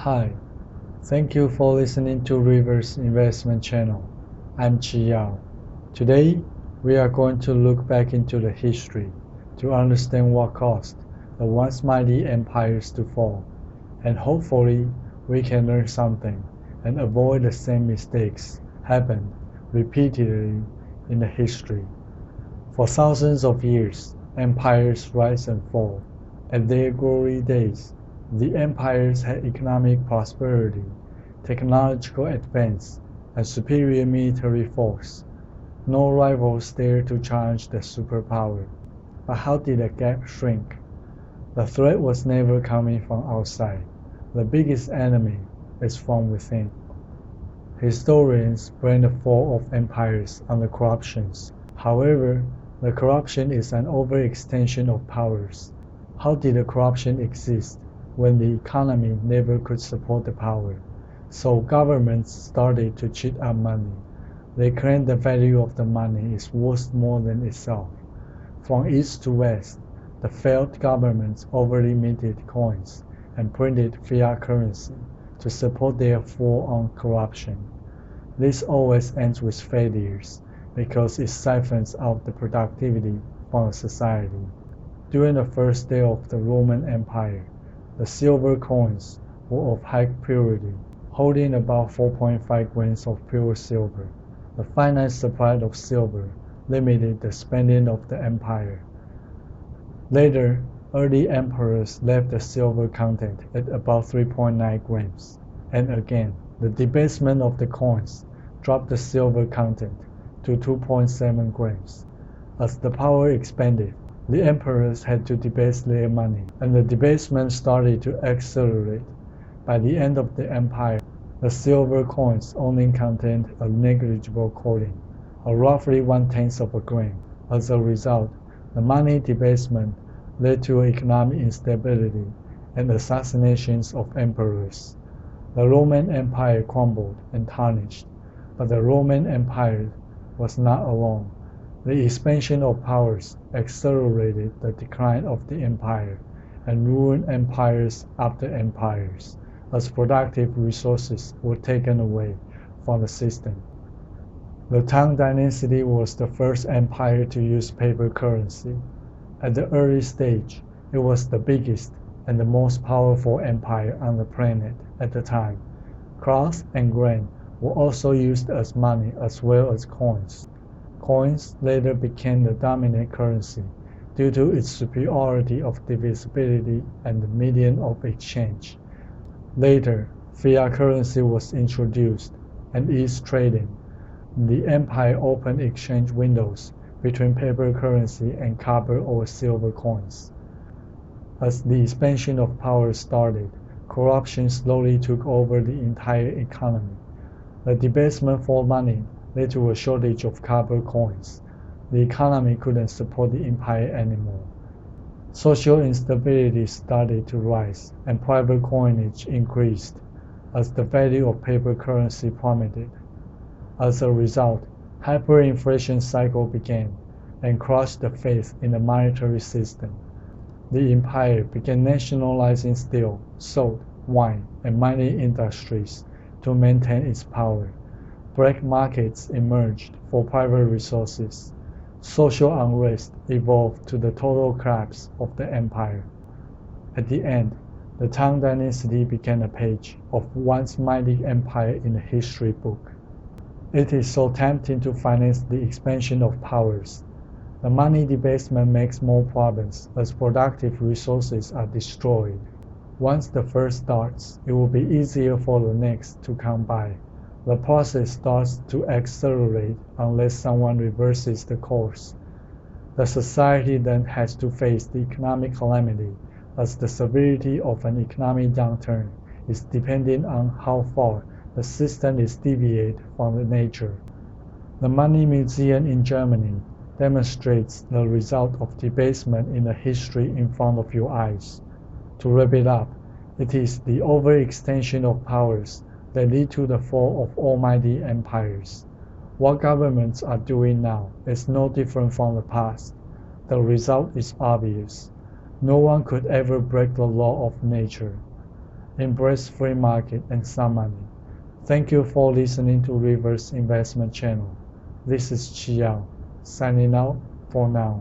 Hi, thank you for listening to Rivers Investment Channel. I'm Chi Yao. Today, we are going to look back into the history to understand what caused the once mighty empires to fall, and hopefully, we can learn something and avoid the same mistakes happened repeatedly in the history. For thousands of years, empires rise and fall. At their glory days, the empires had economic prosperity, technological advance, and superior military force. No rivals dared to challenge the superpower. But how did the gap shrink? The threat was never coming from outside. The biggest enemy is from within. Historians blame the fall of empires on the corruptions. However, the corruption is an overextension of powers. How did the corruption exist when the economy never could support the power? So governments started to cheat on money. They claimed the value of the money is worth more than itself. From east to west, the failed governments overly minted coins and printed fiat currency to support their war on corruption. This always ends with failures because it siphons out the productivity from a society. During the first day of the Roman Empire, the silver coins were of high purity, holding about 4.5 grams of pure silver. The finite supply of silver limited the spending of the empire. Later, early emperors left the silver content at about 3.9 grams, and again, the debasement of the coins dropped the silver content to 2.7 grams. As the power expanded, the emperors had to debase their money, and the debasement started to accelerate. By the end of the empire, the silver coins only contained a negligible coating, or roughly 1/10 of a gram. As a result, the money debasement led to economic instability and assassinations of emperors. The Roman Empire crumbled and tarnished, but the Roman Empire was not alone. The expansion of powers accelerated the decline of the empire and ruined empires after empires, as productive resources were taken away from the system. The Tang Dynasty was the first empire to use paper currency. At the early stage, it was the biggest and the most powerful empire on the planet at the time. Cloth and grain were also used as money as well as coins. Coins later became the dominant currency due to its superiority of divisibility and the medium of exchange. Later, fiat currency was introduced and eased trading. The empire opened exchange windows between paper currency and copper or silver coins. As the expansion of power started, corruption slowly took over the entire economy. The debasement for money led to a shortage of copper coins. The economy couldn't support the empire anymore. Social instability started to rise, and private coinage increased as the value of paper currency plummeted. As a result, hyperinflation cycle began and crushed the faith in the monetary system. The empire began nationalizing steel, salt, wine, and mining industries to maintain its power. Black markets emerged for private resources. Social unrest evolved to the total collapse of the empire. At the end, the Tang Dynasty became a page of once mighty empire in the history book. It is so tempting to finance the expansion of powers. The money debasement makes more problems as productive resources are destroyed. Once the first starts, it will be easier for the next to come by. The process starts to accelerate unless someone reverses the course. The society then has to face the economic calamity, as the severity of an economic downturn is dependent on how far the system is deviated from the nature. The Money Museum in Germany demonstrates the result of debasement in the history in front of your eyes. To wrap it up, it is the overextension of powers that lead to the fall of almighty empires. What governments are doing now is no different from the past. The result is obvious. No one could ever break the law of nature. embrace free market and some money. Thank you for listening to Rivers Investment Channel. This is Chi Yao, signing out for now.